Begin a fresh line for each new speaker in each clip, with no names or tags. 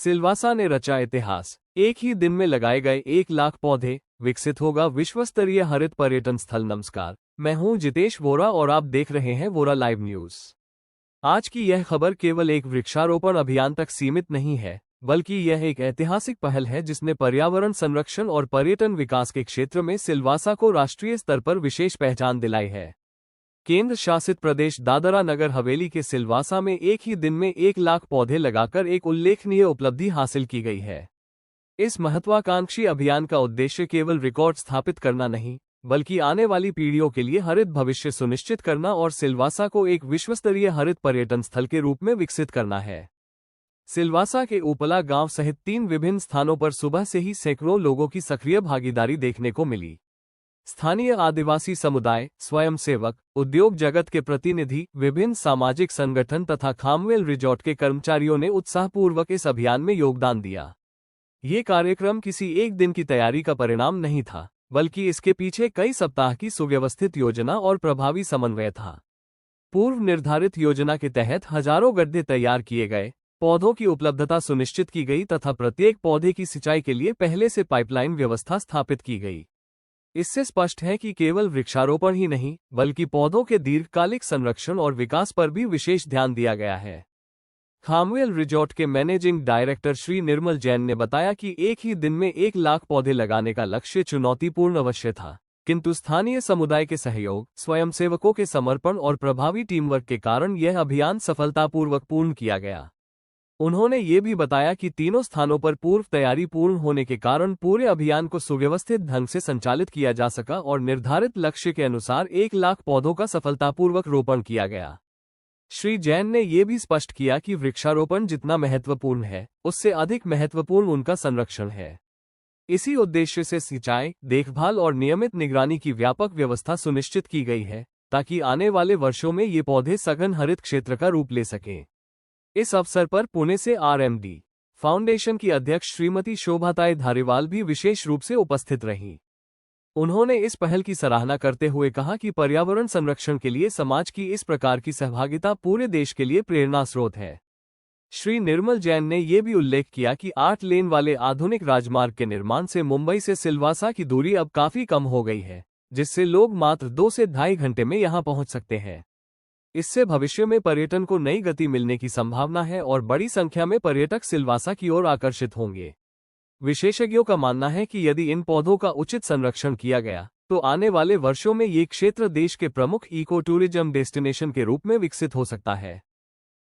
सिलवासा ने रचा इतिहास। एक ही दिन में लगाए गए 1 लाख पौधे, विकसित होगा विश्वस्तरीय हरित पर्यटन स्थल। नमस्कार, मैं हूं जितेश वोरा और आप देख रहे हैं वोरा लाइव न्यूज। आज की यह खबर केवल एक वृक्षारोपण अभियान तक सीमित नहीं है, बल्कि यह एक ऐतिहासिक पहल है जिसने पर्यावरण संरक्षण और पर्यटन विकास के क्षेत्र में सिलवासा को राष्ट्रीय स्तर पर विशेष पहचान दिलाई है। केंद्र शासित प्रदेश दादरा नगर हवेली के सिलवासा में एक ही दिन में 1 लाख पौधे लगाकर एक उल्लेखनीय उपलब्धि हासिल की गई है। इस महत्वाकांक्षी अभियान का उद्देश्य केवल रिकॉर्ड स्थापित करना नहीं, बल्कि आने वाली पीढ़ियों के लिए हरित भविष्य सुनिश्चित करना और सिलवासा को एक विश्वस्तरीय हरित पर्यटन स्थल के रूप में विकसित करना है। सिलवासा के उपला गांव सहित 3 विभिन्न स्थानों पर सुबह से ही सैकड़ों लोगों की सक्रिय भागीदारी देखने को मिली। स्थानीय आदिवासी समुदाय, स्वयंसेवक, उद्योग जगत के प्रतिनिधि, विभिन्न सामाजिक संगठन तथा खामवेल रिजॉर्ट के कर्मचारियों ने उत्साहपूर्वक इस अभियान में योगदान दिया। ये कार्यक्रम किसी एक दिन की तैयारी का परिणाम नहीं था, बल्कि इसके पीछे कई सप्ताह की सुव्यवस्थित योजना और प्रभावी समन्वय था। पूर्व निर्धारित योजना के तहत हजारों गड्ढे तैयार किए गए, पौधों की उपलब्धता सुनिश्चित की गई तथा प्रत्येक पौधे की सिंचाई के लिए पहले से पाइपलाइन व्यवस्था स्थापित की गई। इससे स्पष्ट है कि केवल वृक्षारोपण ही नहीं, बल्कि पौधों के दीर्घकालिक संरक्षण और विकास पर भी विशेष ध्यान दिया गया है। खामवेल रिजॉर्ट के मैनेजिंग डायरेक्टर श्री निर्मल जैन ने बताया कि एक ही दिन में 1 लाख पौधे लगाने का लक्ष्य चुनौतीपूर्ण अवश्य था, किंतु स्थानीय समुदाय के सहयोग, स्वयंसेवकों के समर्पण और प्रभावी टीमवर्क के कारण यह अभियान सफलतापूर्वक पूर्ण किया गया। उन्होंने ये भी बताया कि तीनों स्थानों पर पूर्व तैयारी पूर्ण होने के कारण पूरे अभियान को सुव्यवस्थित ढंग से संचालित किया जा सका और निर्धारित लक्ष्य के अनुसार 1 लाख पौधों का सफलतापूर्वक रोपण किया गया। श्री जैन ने यह भी स्पष्ट किया कि वृक्षारोपण जितना महत्वपूर्ण है, उससे अधिक महत्वपूर्ण उनका संरक्षण है। इसी उद्देश्य से सिंचाई, देखभाल और नियमित निगरानी की व्यापक व्यवस्था सुनिश्चित की गई है, ताकि आने वाले वर्षों में ये पौधे सघन हरित क्षेत्र का रूप ले सकें। इस अवसर पर पुणे से आरएमडी फाउंडेशन की अध्यक्ष श्रीमती शोभाताई धारीवाल भी विशेष रूप से उपस्थित रहीं। उन्होंने इस पहल की सराहना करते हुए कहा कि पर्यावरण संरक्षण के लिए समाज की इस प्रकार की सहभागिता पूरे देश के लिए प्रेरणा स्रोत है। श्री निर्मल जैन ने यह भी उल्लेख किया कि 8 लेन वाले आधुनिक राजमार्ग के निर्माण से मुंबई से सिलवासा की दूरी अब काफी कम हो गई है, जिससे लोग मात्र 2 से ढाई घंटे में यहां पहुंच सकते हैं। इससे भविष्य में पर्यटन को नई गति मिलने की संभावना है और बड़ी संख्या में पर्यटक सिलवासा की ओर आकर्षित होंगे। विशेषज्ञों का मानना है कि यदि इन पौधों का उचित संरक्षण किया गया, तो आने वाले वर्षों में ये क्षेत्र देश के प्रमुख इको टूरिज्म डेस्टिनेशन के रूप में विकसित हो सकता है।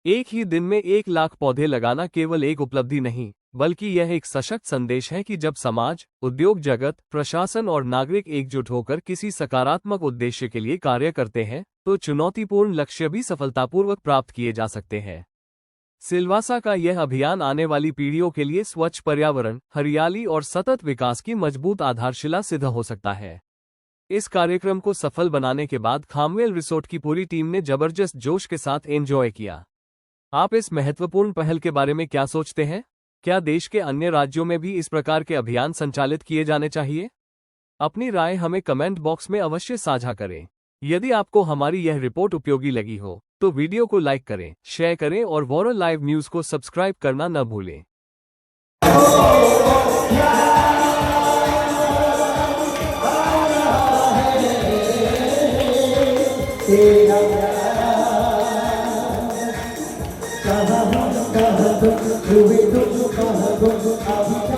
एक ही दिन में 1 लाख पौधे लगाना केवल एक उपलब्धि नहीं, बल्कि यह एक सशक्त संदेश है कि जब समाज, उद्योग जगत, प्रशासन और नागरिक एकजुट होकर किसी सकारात्मक उद्देश्य के लिए कार्य करते हैं, तो चुनौतीपूर्ण लक्ष्य भी सफलतापूर्वक प्राप्त किए जा सकते हैं। सिलवासा का यह अभियान आने वाली पीढ़ियों के लिए स्वच्छ पर्यावरण, हरियाली और सतत विकास की मजबूत आधारशिला सिद्ध हो सकता है। इस कार्यक्रम को सफल बनाने के बाद खामवेल रिसोर्ट की पूरी टीम ने जबरदस्त जोश के साथ एंजॉय किया। आप इस महत्वपूर्ण पहल के बारे में क्या सोचते हैं? क्या देश के अन्य राज्यों में भी इस प्रकार के अभियान संचालित किए जाने चाहिए? अपनी राय हमें कमेंट बॉक्स में अवश्य साझा करें। यदि आपको हमारी यह रिपोर्ट उपयोगी लगी हो, तो वीडियो को लाइक करें, शेयर करें और वोरा लाइव न्यूज को सब्सक्राइब करना न भूलें।
कहाँ